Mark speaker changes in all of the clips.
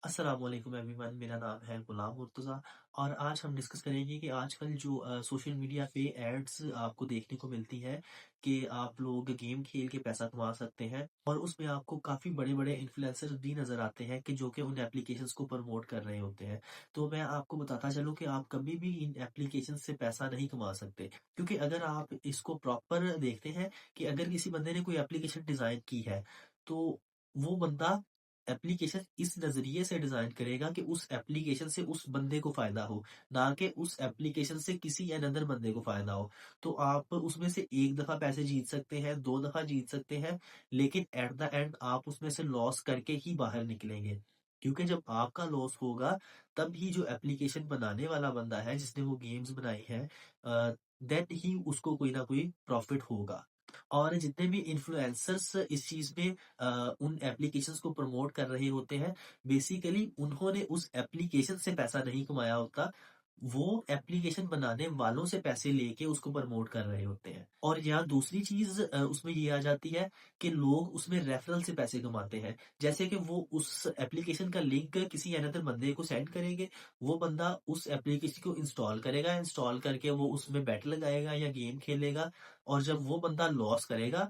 Speaker 1: अस्सलाम वालेकुम एवरीवन। मेरा नाम है गुलाम मुर्तज़ा और आज हम डिस्कस करेंगे कि आजकल जो सोशल मीडिया पे एड्स आपको देखने को मिलती है कि आप लोग गेम खेल के पैसा कमा सकते हैं और उसमें आपको काफ़ी बड़े-बड़े इन्फ्लुएंसर भी नज़र आते हैं कि जो कि उन एप्लीकेशंस को प्रमोट कर रहे होते हैं। तो मैं आपको बताता चलूँ कि आप कभी भी इन एप्लीकेशन से पैसा नहीं कमा सकते, क्योंकि अगर आप इसको प्रॉपर देखते हैं कि अगर किसी बंदे ने कोई एप्लीकेशन डिज़ाइन की है, तो वो बंदा एप्लीकेशन इस नज़रिए से डिज़ाइन करेगा कि उस एप्लीकेशन से उस बंदे को फ़ायदा हो, ना कि उस एप्लीकेशन से किसी अनदर बंदे को फ़ायदा हो। तो आप उसमें से 1 दफ़ा पैसे जीत सकते हैं, 2 दफ़ा जीत सकते हैं, लेकिन एट द एंड आप उसमें से लॉस करके ही बाहर निकलेंगे। क्योंकि जब आपका लॉस होगा, तब ही जो एप्लीकेशन बनाने वाला बंदा है, जिसने वो गेम्स बनाई हैं देन ही उसको कोई ना कोई प्रॉफ़िट होगा। और जितने भी इन्फ्लुएंसर्स इस चीज़ में उन एप्लीकेशंस को प्रमोट कर रहे होते हैं, बेसिकली उन्होंने उस एप्लीकेशन से पैसा नहीं कमाया होता, वो एप्लीकेशन बनाने वालों से पैसे लेके उसको प्रमोट कर रहे होते हैं। और यहाँ दूसरी चीज़ उसमें ये आ जाती है कि लोग उसमें रेफरल से पैसे कमाते हैं। जैसे कि वो उस एप्लीकेशन का लिंक किसी अनदर बंदे को सेंड करेंगे, वो बंदा उस एप्लीकेशन को इंस्टॉल करेगा, इंस्टॉल करके वो उसमें बेट लगाएगा या गेम खेलेगा और जब वो बंदा लॉस करेगा,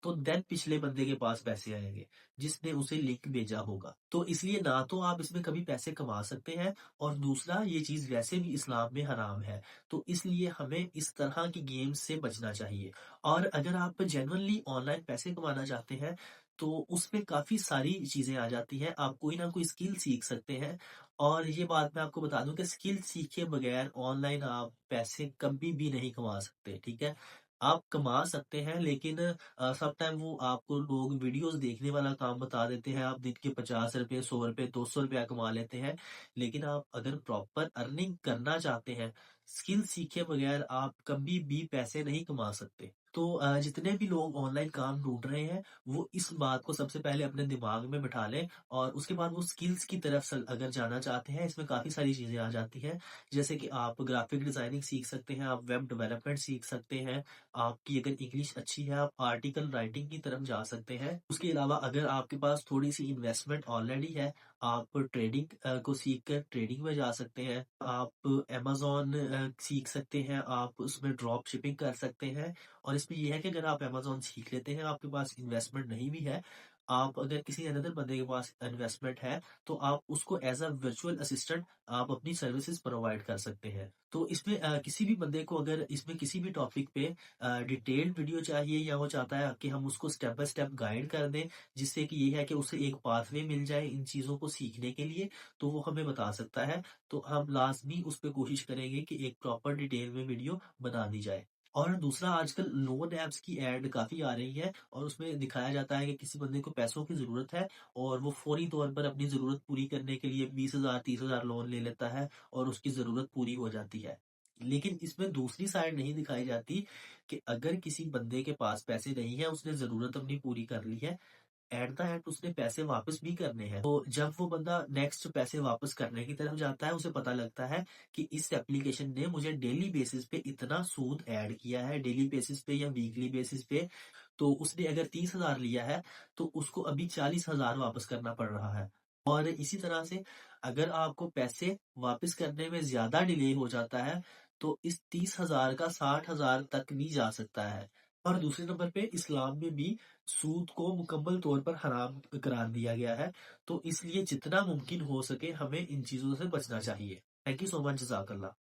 Speaker 1: तो देन पिछले बंदे के पास पैसे आएँगे, जिसने उसे लिंक भेजा होगा। तो इसलिए ना तो आप इसमें कभी पैसे कमा सकते हैं और दूसरा ये चीज़ वैसे भी इस्लाम में हराम है। तो इसलिए हमें इस तरह की गेम्स से बचना चाहिए। और अगर आप जेन्युइनली ऑनलाइन पैसे कमाना चाहते हैं, तो उसमें काफ़ी सारी चीज़ें आ जाती हैं। आप कोई ना कोई स्किल सीख सकते हैं और ये बात मैं आपको बता दूँ कि स्किल सीखे बगैर ऑनलाइन आप पैसे कभी भी नहीं कमा सकते, ठीक है? आप कमा सकते हैं लेकिन सम टाइम वो आपको लोग वीडियोज़ देखने वाला काम बता देते हैं, आप दिन के ₹50, ₹100, ₹200 कमा लेते हैं। लेकिन आप अगर प्रॉपर अर्निंग करना चाहते हैं, स्किल सीखे बगैर आप कभी भी पैसे नहीं कमा सकते। तो जितने भी लोग ऑनलाइन काम ढूँढ रहे हैं, वो इस बात को सबसे पहले अपने दिमाग में बिठा लें और उसके बाद वो स्किल्स की तरफ स अगर जाना चाहते हैं, इसमें काफ़ी सारी चीज़ें आ जाती हैं। जैसे कि आप ग्राफ़िक डिज़ाइनिंग सीख सकते हैं, आप वेब डेवलपमेंट सीख सकते हैं, आपकी अगर इंग्लिश अच्छी है, आप आर्टिकल राइटिंग की तरफ जा सकते हैं। उसके अलावा अगर आपके पास थोड़ी-सी इन्वेस्टमेंट ऑलरेडी है, आप ट्रेडिंग को सीख कर ट्रेडिंग में जा सकते हैं। आप अमेज़न सीख सकते हैं, आप उसमें ड्रॉप शिपिंग कर सकते हैं और इसमें ये है कि अगर आप अमेज़न सीख लेते हैं, आपके पास इन्वेस्टमेंट नहीं भी है, आप अगर किसी अनदर बंदे के पास इन्वेस्टमेंट है, तो आप उसको एज़ अ वर्चुअल असिस्टेंट आप अपनी सर्विसेज़ प्रोवाइड कर सकते हैं। तो इसमें किसी भी बंदे को अगर इसमें किसी भी टॉपिक पे डिटेल्ड वीडियो चाहिए या वो चाहता है कि हम उसको स्टेप बाय स्टेप गाइड कर दें, जिससे कि ये है कि उसे एक पाथवे मिल जाए इन चीज़ों को सीखने के लिए, तो वो हमें बता सकता है। तो हम लाज़मी उस पे कोशिश करेंगे कि एक प्रॉपर डिटेल में वीडियो बना दी जाए। और दूसरा आजकल लोन ऐप्स की ऐड काफ़ी आ रही है और उसमें दिखाया जाता है कि किसी बंदे को पैसों की ज़रूरत है और वो फ़ौरी तौर पर अपनी ज़रूरत पूरी करने के लिए 20,000 30,000 लोन ले लेता है और उसकी ज़रूरत पूरी हो जाती है। लेकिन इसमें दूसरी साइड नहीं दिखाई जाती कि अगर किसी बंदे के पास पैसे नहीं है, उसने ज़रूरत अपनी पूरी कर ली है, एट द एंड उसने पैसे वापस भी करने हैं। तो जब वो बंदा नेक्स्ट पैसे वापस करने की तरफ जाता है, उसे पता लगता है कि इस एप्लीकेशन ने मुझे डेली बेसिस पे इतना सूद ऐड किया है, डेली बेसिस पे या वीकली बेसिस पे। तो उसने अगर 30,000 लिया है, तो उसको अभी 40,000 वापस करना पड़ रहा है। और इसी तरह से अगर आपको पैसे वापस करने में ज़्यादा डिले हो जाता है, तो इस 30,000 का 60,000 तक भी जा सकता है। और दूसरे नंबर पे इस्लाम में भी सूद को मुकम्मल तौर पर हराम करार दिया गया है। तो इसलिए जितना मुमकिन हो सके हमें इन चीज़ों से बचना चाहिए। थैंक यू सो मच, जज़ाकल्लाह।